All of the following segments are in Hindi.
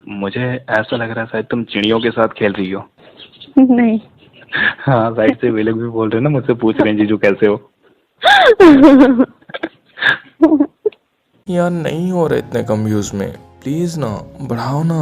मुझे ऐसा लग रहा है शायद तुम चिड़ियों के साथ खेल रही हो। नहीं। हाँ, साइड से वे लोग भी बोल रहे हैं ना, मुझसे पूछ रहे हैं जीजू कैसे हो। यार नहीं हो रहे इतने कम व्यूज़ में, प्लीज़ ना बढ़ाओ ना।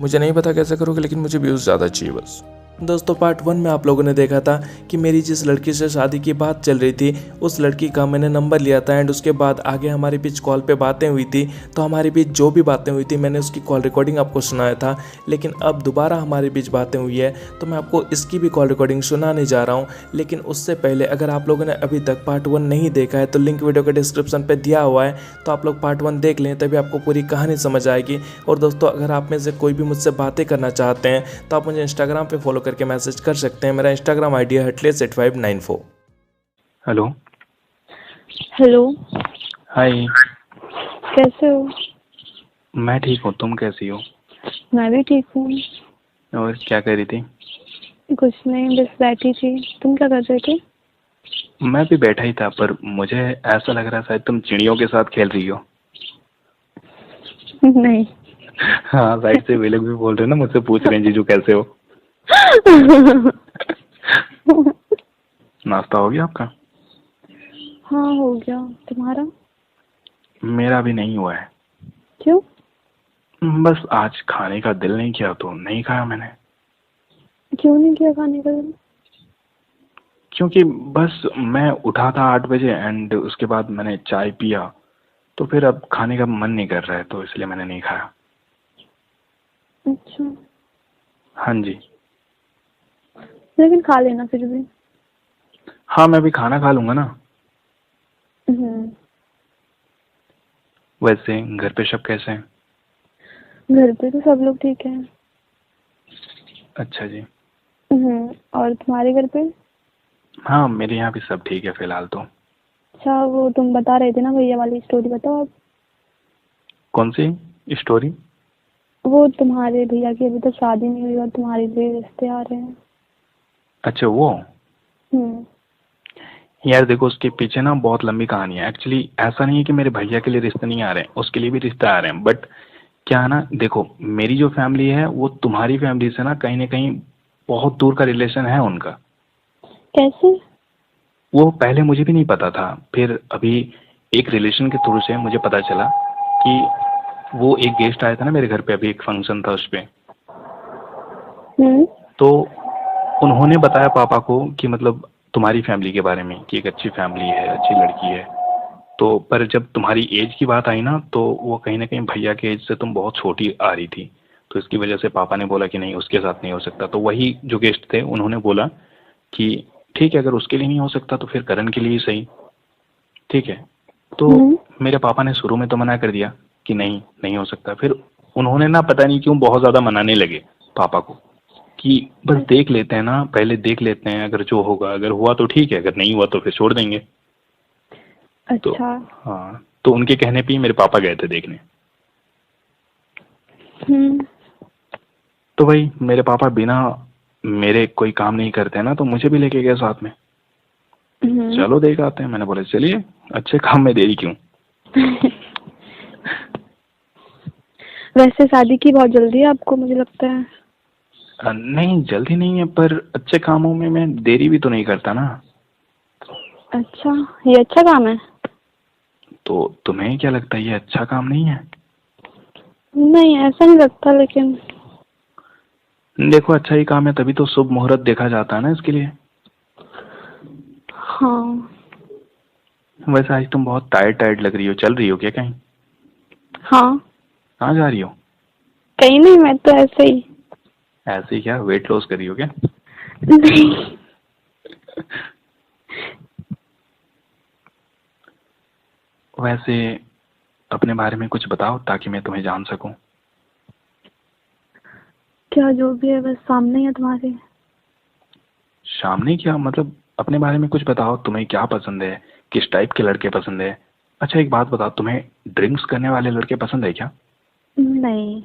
मुझे नहीं पता कैसे करोगे, लेकिन मुझे व्यूज़ ज़्यादा चाहिए बस। दोस्तों पार्ट 1 में आप लोगों ने देखा था कि मेरी जिस लड़की से शादी की बात चल रही थी उस लड़की का मैंने नंबर लिया था एंड उसके बाद आगे हमारे बीच कॉल पे बातें हुई थी। तो हमारे बीच जो भी बातें हुई थी मैंने उसकी कॉल रिकॉर्डिंग आपको सुनाया था। लेकिन अब दोबारा हमारे बीच बातें हुई है तो मैं आपको इसकी भी कॉल रिकॉर्डिंग सुनाने जा रहा हूँ। लेकिन उससे पहले अगर आप लोगों ने अभी तक पार्ट 1 नहीं देखा है तो लिंक वीडियो के डिस्क्रिप्शन पर दिया हुआ है, तो आप लोग पार्ट 1 देख लें, तभी आपको पूरी कहानी समझ आएगी। और दोस्तों अगर आप में से कोई भी मुझसे बातें करना चाहते हैं तो आप मुझे इंस्टाग्राम पे फॉलो करके मैसेज कर सकते हैं। मेरा इंस्टाग्राम आईडी है @8594। हेलो। हेलो। हाय। कैसे हो? मैं ठीक हूँ, तुम कैसी हो? मैं भी ठीक हूँ। और क्या कर रही थी? कुछ नहीं, बस बैठी थी। तुम क्या कर रहे थे? मैं भी बैठा ही था, पर मुझे ऐसा लग रहा है शायद तुम चिड़ियों के साथ खेल रही हो। नहीं। हाँ, साइड से वे लोग भी बोल रहे हैं ना, मुझसे पूछ रहे हैं जीजू कैसे हो। नाश्ता हो गया आपका? हाँ हो गया, तुम्हारा? मेरा भी नहीं हुआ है। क्यों? बस आज खाने का दिल नहीं किया तो नहीं खाया मैंने। क्यों नहीं किया खाने का दिल? क्योंकि बस मैं उठा था 8 बजे एंड उसके बाद मैंने चाय पिया, तो फिर अब खाने का मन नहीं कर रहा है, तो इसलिए मैंने नहीं खाया। अच्छा। हाँ जी। लेकिन खा लेना फिर भी। हाँ, मैं भी खाना खा लूंगा ना। हम्म। वैसे घर पे सब कैसे हैं? घर पे तो सब लोग ठीक है। अच्छा जी। और तुम्हारे घर पे? हाँ, मेरे यहाँ भी सब ठीक है फिलहाल तो। अच्छा, वो तुम बता रहे थे ना भैया वाली स्टोरी, बताओ आप। कौन सी स्टोरी? वो तुम्हारे भैया की अभी तक शादी नहीं हुई और तुम्हारे लिए रिश्ते आ रहे हैं। अच्छा वो। हम्म। यार देखो, उसके पीछे ना बहुत लंबी कहानी है। एक्चुअली ऐसा नहीं है कि मेरे भैया के लिए रिश्ते नहीं आ रहे हैं, उसके लिए भी रिश्ते आ रहे हैं। बट क्या है ना, देखो मेरी जो फैमिली है वो तुम्हारी फैमिली से ना कहीं बहुत दूर का रिलेशन है उनका। कैसे? वो पहले मुझे भी नहीं पता था, फिर अभी एक रिलेशन के थ्रू से मुझे पता चला कि वो एक गेस्ट आया था ना मेरे घर पे, अभी एक फंक्शन था उस पे। हम्म। तो उन्होंने बताया पापा को कि मतलब तुम्हारी फैमिली के बारे में कि एक अच्छी फैमिली है, अच्छी लड़की है। तो पर जब तुम्हारी एज की बात आई ना, तो वो कहीं ना कहीं भैया के एज से तुम बहुत छोटी आ रही थी। तो इसकी वजह से पापा ने बोला कि नहीं, उसके साथ नहीं हो सकता। तो वही जो गेस्ट थे उन्होंने बोला कि ठीक है, अगर उसके लिए नहीं हो सकता तो फिर करण के लिए ही सही। ठीक है। तो हम्म। मेरे पापा ने शुरू में तो मना कर दिया कि नहीं, नहीं हो सकता। फिर उन्होंने ना पता नहीं क्यों बहुत ज़्यादा मनाने लगे पापा को कि बस देख लेते हैं ना, पहले देख लेते हैं, अगर जो होगा, अगर हुआ तो ठीक है, अगर नहीं हुआ तो फिर छोड़ देंगे। तो अच्छा। हाँ, तो उनके कहने पे ही मेरे पापा गए थे देखने। हम्म। तो भाई मेरे पापा बिना मेरे कोई काम नहीं करते हैं ना, तो मुझे भी लेके गए साथ में। हम्म। चलो देख आते हैं, मैंने बोला चलिए, अच्छे काम में देरी क्यों। वैसे शादी की बहुत जल्दी है आपको, मुझे लगता है। नहीं जल्दी नहीं है, पर अच्छे कामों में मैं देरी भी तो नहीं करता ना। अच्छा, ये अच्छा काम है? तो तुम्हें क्या लगता है ये अच्छा काम नहीं है? नहीं, ऐसा नहीं लगता, लेकिन देखो अच्छा ही काम है, तभी तो शुभ मुहूर्त देखा जाता है ना इसके लिए। हाँ। वैसे आज तुम बहुत टायर्ड टायर्ड लग रही हो, चल रही हो क्या कहीं? हाँ। कहाँ जा रही हो? कहीं नहीं, मैं तो ऐसे ही। ऐसे ही क्या, वेट लॉस कर रही हो क्या? नहीं। वैसे अपने बारे में कुछ बताओ ताकि मैं तुम्हें जान सकूं। क्या, जो भी है बस सामने ही है तुम्हारे। सामने क्या मतलब, अपने बारे में कुछ बताओ, तुम्हें क्या पसंद है, किस टाइप के लड़के पसंद है। अच्छा एक बात बताओ, तुम्हें ड्रिंक्स करने वाले लड़के पसंद है क्या? नहीं।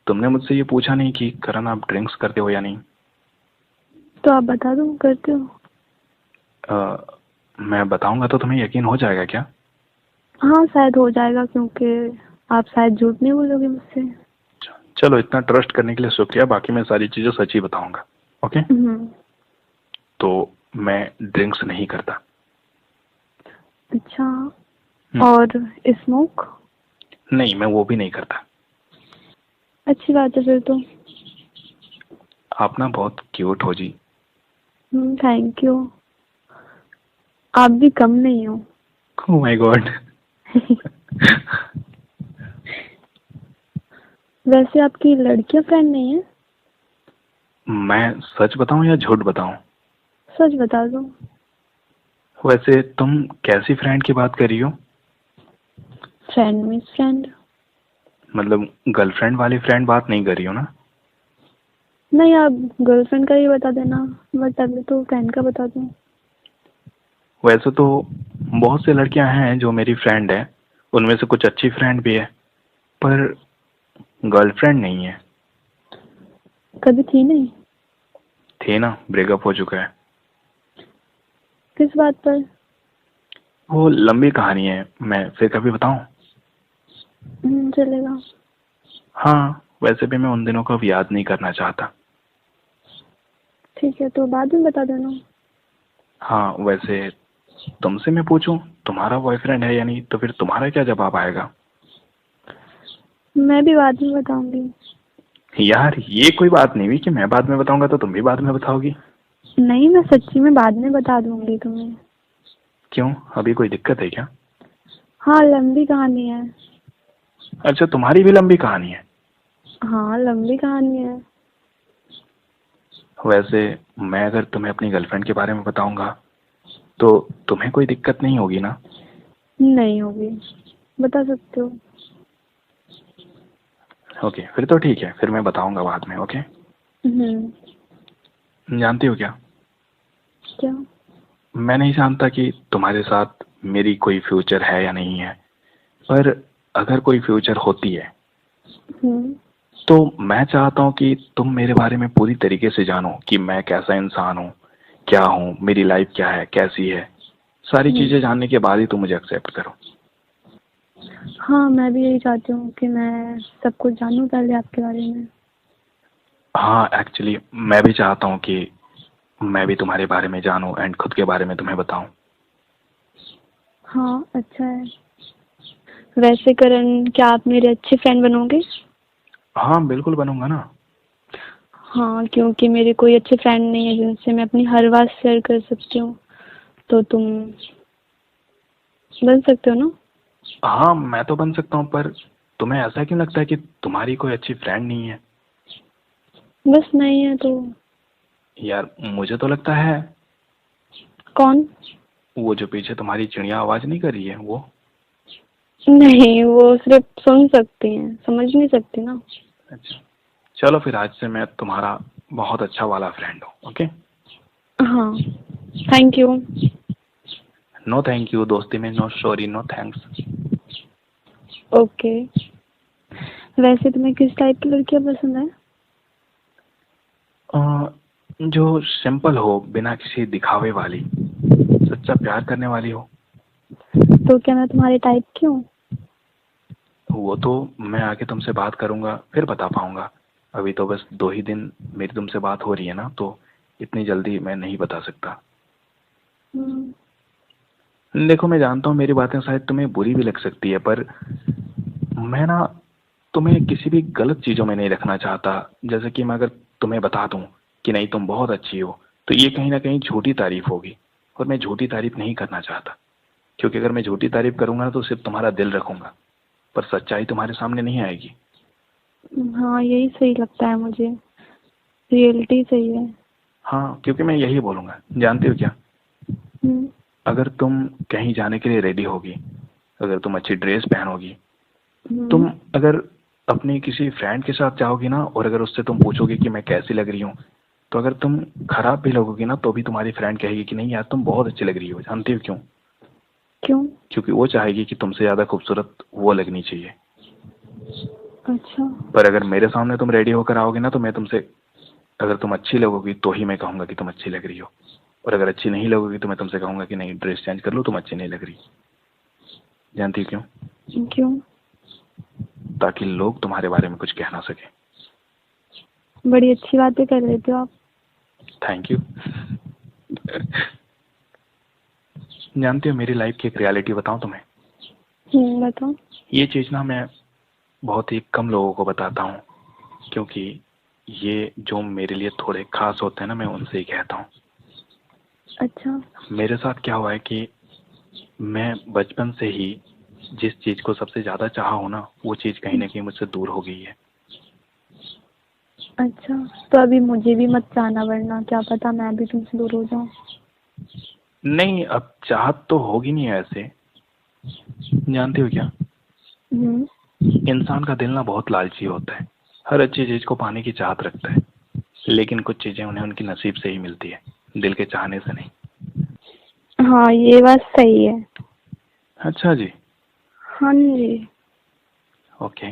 तुमने मुझसे ये पूछा नहीं कि करण आप ड्रिंक्स करते हो या नहीं। तो आप बता दो, करते हो? अ, मैं बताऊंगा तो तुम्हें यकीन हो जाएगा क्या? हाँ शायद हो जाएगा, क्योंकि आप शायद झूठ नहीं बोलोगे मुझसे। चलो, इतना ट्रस्ट करने के लिए शुक्रिया। बाकी मैं सारी चीज़ें सच ही बताऊंगा। ओके? तो मैं ड्रिंक्स नहीं करता। अच्छा, और स्मोक? नहीं, मैं वो भी नहीं करता। अच्छी बात है फिर तो। आप ना बहुत क्यूट हो जी। Thank you. आप भी कम नहीं हो। Oh my God. वैसे आपकी लड़कियां फ्रेंड नहीं है? मैं सच बताऊं या झूठ बताऊं? सच बता दो। वैसे तुम कैसी फ्रेंड की बात कर रही हो? Friend means friend. मतलब गर्लफ्रेंड वाली फ्रेंड बात नहीं कर रही हो ना? नहीं, आप गर्लफ्रेंड का ही बता देना, बट अभी तो फ्रेंड का बता दो। वैसे तो बहुत सी लड़कियां हैं जो मेरी फ्रेंड है, उनमें से कुछ अच्छी फ्रेंड भी है, पर गर्लफ्रेंड नहीं है। कभी थी नहीं? थे ना, ब्रेकअप हो चुका है। किस बात पर? वो लंबी कहानी है, मैं फिर कभी बताऊं? चलेगा। हाँ, वैसे भी मैं उन दिनों को अब याद नहीं करना चाहता। ठीक है, तो बाद में बता देना। हाँ, वैसे तुमसे मैं पूछूं, तुम्हारा बॉयफ्रेंड है या नहीं, तो फिर तुम्हारा क्या जवाब आएगा? मैं भी बाद में बताऊंगी। यार, ये कोई बात नहीं हुई कि मैं बाद में बताऊंगा तो तुम भी बाद में बताओगी। नहीं, मैं सच्ची में बाद में बता दूंगी तुम्हें। क्यों, अभी कोई दिक्कत है क्या? हाँ, लंबी कहानी है। अच्छा, तुम्हारी भी लंबी कहानी है? हाँ, लंबी कहानी है। वैसे मैं अगर तुम्हें अपनी गर्लफ्रेंड के बारे में बताऊंगा तो तुम्हें कोई दिक्कत नहीं होगी ना? नहीं होगी, बता सकते हो। ओके, फिर तो ठीक है, फिर मैं बताऊंगा बाद में। ओके? जानती हो क्या, क्या? मैं नहीं जानता कि तुम्हारे साथ मेरी कोई फ्यूचर है या नहीं है, पर अगर कोई फ्यूचर होती है तो मैं चाहता हूँ कि तुम मेरे बारे में पूरी तरीके से जानो कि मैं कैसा इंसान हूँ, क्या हूँ, मेरी लाइफ क्या है, कैसी है। सारी चीज़ें जानने के बाद ही तुम मुझे एक्सेप्ट करो। हाँ, मैं भी यही चाहती हूँ कि मैं सब कुछ जानूँ पहले आपके बारे में। हाँ, एक्चुअली मैं भी चाहता हूँ कि मैं भी तुम्हारे बारे में जानूँ एंड खुद के बारे में तुम्हें बताऊँ। हाँ, अच्छा है। वैसे करण, क्या आप मेरे अच्छे फ्रेंड बनोगे? हाँ, बिल्कुल बनूंगा ना। हाँ, क्योंकि मेरे कोई अच्छे फ्रेंड नहीं है जिनसे मैं अपनी हर बात शेयर कर सकती हूँ, तो तुम बन सकते हो ना? हाँ, मैं तो बन सकता हूँ, पर तुम्हें ऐसा क्यों लगता है कि तुम्हारी कोई अच्छी फ्रेंड नहीं है? बस नहीं है तो। यार, मुझे तो लगता है। कौन? वो जो पीछे तुम्हारी चिड़िया आवाज नहीं कर रही है वो। नहीं, वो सिर्फ सुन सकती हैं, समझ नहीं सकती ना। अच्छा, चलो फिर आज से मैं तुम्हारा बहुत अच्छा वाला फ्रेंड हूँ। ओके? हाँ, thank you. No thank you, दोस्ती में no sorry no thanks. Okay. वैसे तुम्हें किस टाइप की लड़कियाँ पसंद है? जो सिंपल हो, बिना किसी दिखावे वाली, सच्चा प्यार करने वाली हो। तो क्या मैं तुम्हारे टाइप की हूँ? वो तो मैं आके तुमसे बात करूंगा फिर बता पाऊंगा। अभी तो बस 2 ही दिन मेरी तुमसे बात हो रही है ना, तो इतनी जल्दी मैं नहीं बता सकता। देखो, मैं जानता हूँ मेरी बातें शायद तुम्हें बुरी भी लग सकती है, पर मैं ना तुम्हें किसी भी गलत चीज़ों में नहीं रखना चाहता। जैसे कि मैं अगर तुम्हें बता दूं कि नहीं तुम बहुत अच्छी हो, तो ये कहीं ना कहीं झूठी तारीफ होगी, और मैं झूठी तारीफ नहीं करना चाहता। क्योंकि अगर मैं झूठी तारीफ करूंगा ना तो सिर्फ तुम्हारा दिल रखूंगा, पर सच्चाई तुम्हारे सामने नहीं आएगी। हाँ, यही सही लगता है मुझे। रियलिटी सही है। हाँ, क्योंकि मैं यही बोलूंगा। जानती हो क्या, अगर तुम कहीं जाने के लिए रेडी होगी, अगर तुम अच्छी ड्रेस पहनोगी, तुम अगर अपनी किसी फ्रेंड के साथ जाओगी ना, और अगर उससे तुम पूछोगे कि मैं कैसी लग रही हूँ, तो अगर तुम खराब भी लगोगी ना तो भी तुम्हारी फ्रेंड कहेगी कि नहीं यार तुम बहुत अच्छी लग रही हो। जानती हो क्यों? क्यों? क्योंकि वो चाहेगी कि तुमसे ज्यादा खूबसूरत वो लगनी चाहिए। अच्छा। पर अगर मेरे सामने तुम रेडी होकर आओगे ना, तो मैं तुमसे, अगर तुम अच्छी लगोगी तो ही मैं कहूंगा कि तुम अच्छी लग रही हो, और अगर अच्छी नहीं लगोगी तो मैं तुमसे कहूंगा कि नहीं ड्रेस चेंज कर लो, तुम अच्छी नहीं लग रही। जानती हो क्यों? क्यों? ताकि लोग तुम्हारे बारे में कुछ कह ना सके। बड़ी अच्छी बातें कर लेते हो आप। Thank you. जानते हो मेरी लाइफ की एक रियलिटी बताऊं तुम्हें? बताओ। ये चीज़ ना मैं बहुत ही कम लोगों को बताता हूँ, क्योंकि ये जो मेरे लिए थोड़े खास होते हैं ना, मैं उनसे ही कहता हूँ। अच्छा। मेरे साथ क्या हुआ है कि मैं बचपन से ही जिस चीज़ को सबसे ज़्यादा चाहा हूँ ना, वो चीज़ कहीं ना कहीं मुझसे दूर हो गई है। अच्छा, तो अभी मुझे भी मत चाहना, वरना क्या पता मैं भी तुमसे दूर हो जाऊं। नहीं, अब चाहत तो होगी नहीं ऐसे। जानती हो क्या, हम्म। इंसान का दिल ना बहुत लालची होता है, हर अच्छी चीज़ को पाने की चाहत रखता है, लेकिन कुछ चीज़ें उन्हें उनकी नसीब से ही मिलती है, दिल के चाहने से नहीं। हाँ, ये बात सही है। अच्छा जी। हाँ जी। ओके।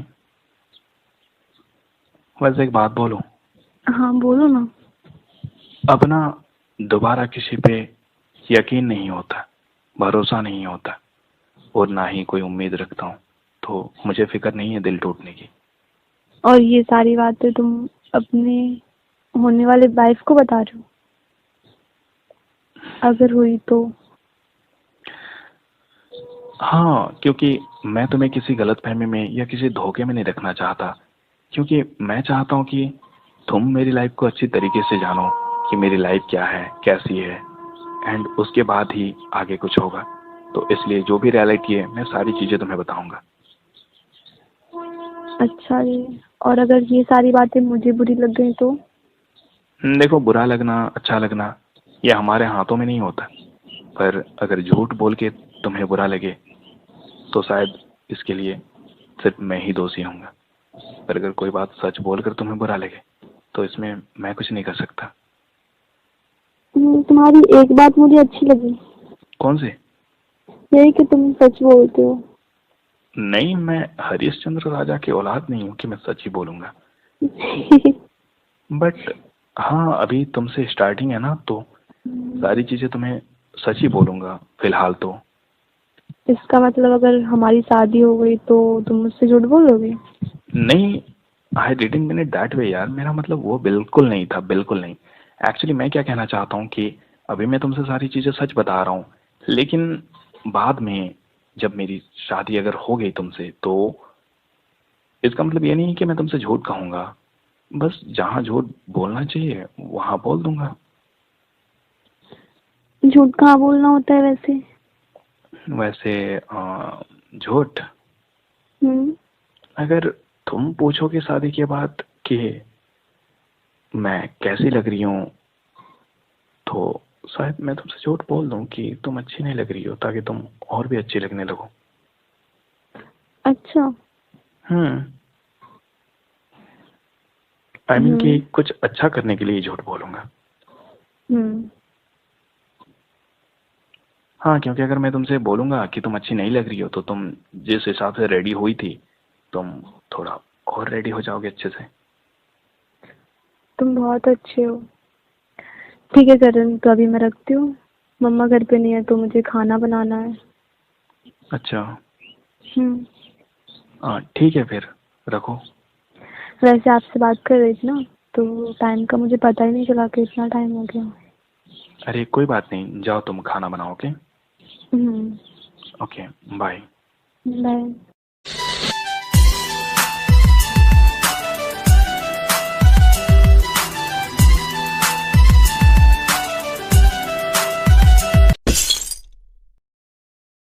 वैसे एक बात बोलूं, हाँ, बोलो ना। अब ना दोबारा किसी पे यकीन नहीं होता, भरोसा नहीं होता, और ना ही कोई उम्मीद रखता हूँ, तो मुझे फिक्र नहीं है दिल टूटने की। और ये सारी बातें तुम अपने होने वाले वाइफ को बता रहे हो? अगर हुई तो? हाँ, क्योंकि मैं तुम्हें किसी गलतफहमी में या किसी धोखे में नहीं रखना चाहता, क्योंकि मैं चाहता हूँ कि तुम मेरी लाइफ को अच्छी तरीके से जानो कि मेरी लाइफ क्या है, कैसी है, एंड उसके बाद ही आगे कुछ होगा। तो इसलिए जो भी रियलिटी है मैं सारी चीज़ें तुम्हें बताऊंगा। अच्छा जी। और अगर ये सारी बातें मुझे बुरी लग गई तो? देखो, बुरा लगना अच्छा लगना ये हमारे हाथों में नहीं होता, पर अगर झूठ बोल के तुम्हें बुरा लगे तो शायद इसके लिए सिर्फ मैं ही दोषी होऊंगा, पर अगर कोई बात सच बोलकर तुम्हें बुरा लगे तो इसमें मैं कुछ नहीं कर सकता। तुम्हारी एक बात मुझे अच्छी लगी। कौन सी? यही कि तुम सच बोलते हो। नहीं, मैं हरिश्चंद्र राजा की औलाद नहीं हूँ कि मैं सच ही बोलूंगा। बट हाँ, अभी तुमसे स्टार्टिंग है ना, तो सारी चीजें तुम्हें सच ही बोलूंगा फिलहाल तो। इसका मतलब अगर हमारी शादी हो गई तो तुम मुझसे झूठ बोलोगे? नहीं, I didn't mean it that way यार, मेरा मतलब वो बिल्कुल नहीं था, बिल्कुल नहीं। एक्चुअली मैं क्या कहना चाहता हूँ कि अभी मैं तुमसे सारी चीजें सच बता रहा हूँ, लेकिन बाद में जब मेरी शादी अगर हो गई तुमसे, तो इसका मतलब ये नहीं है कि मैं तुमसे झूठ कहूंगा, बस जहाँ झूठ बोलना चाहिए वहां बोल दूंगा। झूठ कहाँ बोलना होता है वैसे? वैसे झूठ, हम्म। अगर तुम पूछोगे शादी के बाद कि मैं कैसी लग रही हूँ, तो शायद मैं तुमसे झूठ बोल दूं कि तुम अच्छी नहीं लग रही हो, ताकि तुम और भी अच्छी लगने लगो। अच्छा। हम्म। आई मीन कि हम्म। कुछ अच्छा करने के लिए झूठ बोलूंगा। हम्म। हाँ, क्योंकि अगर मैं तुमसे बोलूंगा कि तुम अच्छी नहीं लग रही हो, तो तुम जिस हिसाब से रेडी हुई थी, तुम थोड़ा और रेडी हो जाओगे अच्छे से। तुम बहुत अच्छे हो। ठीक है करण, तो अभी मैं रखती हूँ। मम्मा घर पे नहीं है तो मुझे खाना बनाना है। अच्छा। हम्म। हाँ ठीक है, फिर रखो। वैसे आपसे बात कर रही थी ना, तो टाइम का मुझे पता ही नहीं चला कि इतना टाइम हो गया। अरे कोई बात नहीं, जाओ तुम खाना बनाओ। Okay. Hmm. Okay, bye. Bye.